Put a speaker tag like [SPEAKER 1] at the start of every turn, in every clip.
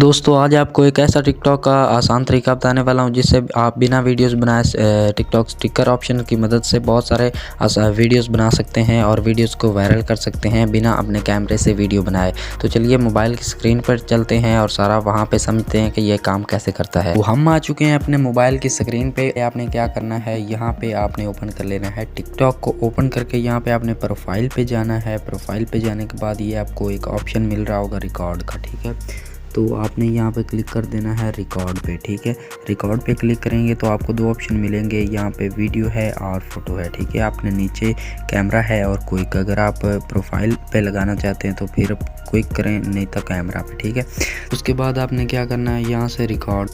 [SPEAKER 1] दोस्तों आज आपको एक ऐसा टिकटॉक का आसान तरीका बताने वाला हूं जिससे आप बिना वीडियोस बनाए टिकटॉक स्टिकर ऑप्शन की मदद से बहुत सारे वीडियोस बना सकते हैं और वीडियोस को वायरल कर सकते हैं बिना अपने कैमरे से वीडियो बनाए। तो चलिए मोबाइल की स्क्रीन पर चलते हैं और सारा वहां पे समझते हैं कि यह काम कैसे करता है। तो हम आ चुके हैं अपने मोबाइल की स्क्रीन पे। आपने क्या करना है, यहाँ पे आपने ओपन कर लेना है टिकटॉक को। ओपन करके यहाँ पे आपने प्रोफाइल पे जाना है। प्रोफाइल पे जाने के बाद ये आपको एक ऑप्शन मिल रहा होगा रिकॉर्ड का, ठीक है। तो आपने यहाँ पे क्लिक कर देना है रिकॉर्ड पे, ठीक है। रिकॉर्ड पे क्लिक करेंगे तो आपको दो ऑप्शन मिलेंगे, यहाँ पे वीडियो है और फोटो है, ठीक है। आपने नीचे कैमरा है और क्विक, अगर आप प्रोफाइल पे लगाना चाहते हैं तो फिर क्विक करें, नहीं तो कैमरा पे, ठीक है। उसके बाद आपने क्या करना है, यहाँ से रिकॉर्ड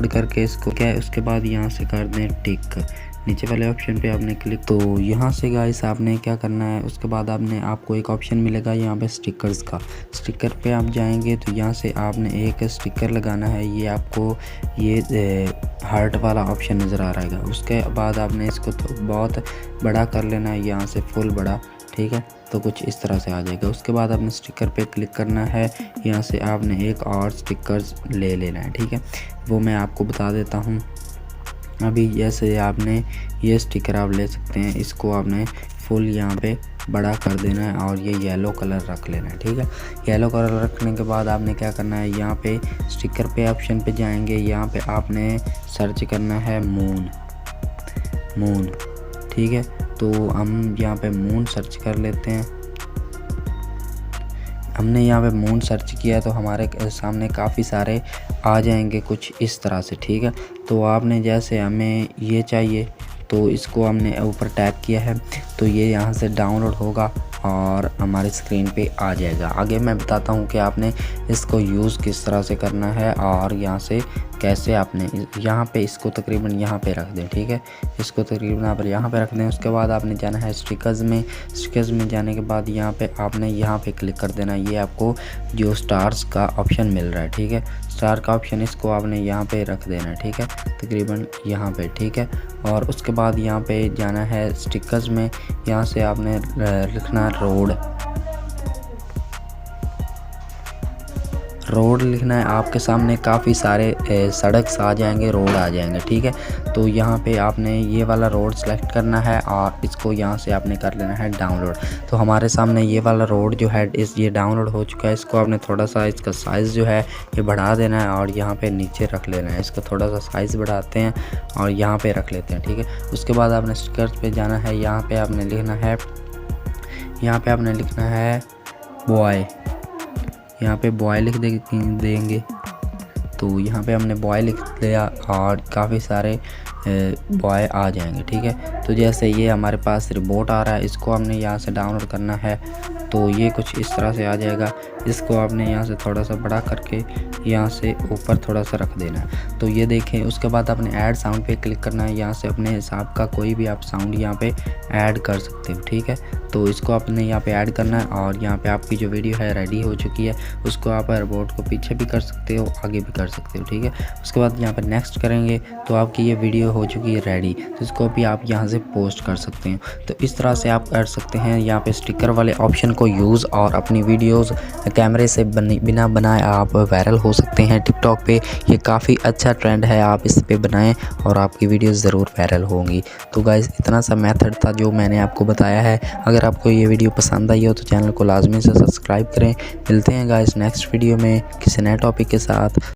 [SPEAKER 1] करके इसको क्या है, उसके बाद यहाँ से कर दें टिक, नीचे वाले ऑप्शन पे आपने क्लिक। तो यहाँ से गाइस आपने क्या करना है, उसके बाद आपको एक ऑप्शन मिलेगा यहाँ पे स्टिकर्स का। स्टिकर पे आप जाएंगे तो यहाँ से आपने एक स्टिकर लगाना है। ये आपको ये हार्ट वाला ऑप्शन नज़र आ रहा है। उसके बाद आपने इसको तो बहुत बड़ा कर लेना है, यहाँ से फुल बड़ा, ठीक है। तो कुछ इस तरह से आ जाएगा। उसके बाद आपने स्टिकर पे क्लिक करना है, यहाँ से आपने एक और स्टिकर्स ले लेना है, ठीक है। वो मैं आपको बता देता हूँ अभी। जैसे आपने ये स्टिकर आप ले सकते हैं, इसको आपने फुल यहाँ पे बड़ा कर देना है और ये येलो कलर रख लेना है, ठीक है। येलो कलर रखने के बाद आपने क्या करना है, यहाँ पे स्टिकर पे ऑप्शन पे जाएंगे, यहाँ पे आपने सर्च करना है मून, ठीक है। तो हम यहाँ पे मून सर्च कर लेते हैं। हमने यहाँ पे मून सर्च किया तो हमारे सामने काफ़ी सारे आ जाएंगे कुछ इस तरह से, ठीक है। तो आपने जैसे हमें ये चाहिए तो इसको हमने ऊपर टैप किया है तो ये यहाँ से डाउनलोड होगा और हमारी स्क्रीन पे आ जाएगा। आगे मैं बताता हूँ कि आपने इसको यूज़ किस तरह से करना है और यहाँ से कैसे आपने यहाँ पे इसको तकरीबन यहाँ पे रख दें, ठीक है। इसको तकरीबन यहाँ पे रख दें। उसके बाद आपने जाना है स्टिकर्स में जाने के बाद यहाँ पे आपने यहाँ पे क्लिक कर देना। ये आपको जो स्टार्स का ऑप्शन मिल रहा है, ठीक है। स्टार का ऑप्शन, इसको आपने यहाँ पे रख देना है, ठीक है, तकरीबन यहाँ पे, ठीक है। और उसके बाद यहाँ पे जाना है स्टिकर्स में, यहाँ से आपने लिखना रोड लिखना है। आपके सामने काफ़ी सारे सड़क आ जाएंगे, रोड आ जाएंगे, ठीक है। तो यहाँ पे आपने ये वाला रोड सेलेक्ट करना है और इसको यहाँ से आपने कर लेना है डाउनलोड। तो हमारे सामने ये वाला रोड जो है ये डाउनलोड हो चुका है। इसको आपने थोड़ा सा इसका साइज़ जो है ये बढ़ा देना है और यहाँ पे नीचे रख लेना है। इसका थोड़ा सा साइज़ बढ़ाते हैं और यहाँ पे रख लेते हैं, ठीक है। उसके बाद आपने स्टिकर्स पे जाना है। यहाँ पे आपने लिखना है बॉय, यहाँ पे बॉय लिख देंगे। तो यहाँ पे हमने बॉय लिख लिया और काफ़ी सारे बॉय आ जाएंगे, ठीक है। तो जैसे ये हमारे पास रिपोर्ट आ रहा है, इसको हमने यहाँ से डाउनलोड करना है। तो ये कुछ इस तरह से आ जाएगा। इसको आपने यहाँ से थोड़ा सा बड़ा करके यहाँ से ऊपर थोड़ा सा रख देना है। तो ये देखें। उसके बाद आपने ऐड साउंड पे क्लिक करना है। यहाँ से अपने हिसाब का कोई भी आप साउंड यहाँ पे ऐड कर सकते हो, ठीक है। तो इसको आपने यहाँ पे ऐड करना है और यहाँ पे आपकी जो वीडियो है रेडी हो चुकी है। उसको आप रोबोट को पीछे भी कर सकते हो, आगे भी कर सकते हो, ठीक है। उसके बाद यहाँ पे नेक्स्ट करेंगे तो आपकी ये वीडियो हो चुकी है रेडी। तो इसको भी आप यहाँ से पोस्ट कर सकते हैं। तो इस तरह से आप कर सकते हैं यहाँ पे स्टिकर वाले ऑप्शन को यूज़ और अपनी वीडियोस कैमरे से बिना बनाए आप वायरल हो सकते हैं टिकटॉक पे। ये काफ़ी अच्छा ट्रेंड है, आप इस पे बनाएं और आपकी वीडियोस ज़रूर वायरल होंगी। तो गाइस इतना सा मेथड था जो मैंने आपको बताया है। अगर आपको ये वीडियो पसंद आई हो तो चैनल को लाजमी से सब्सक्राइब करें। मिलते हैं गाइस नेक्स्ट वीडियो में किसी नए टॉपिक के साथ।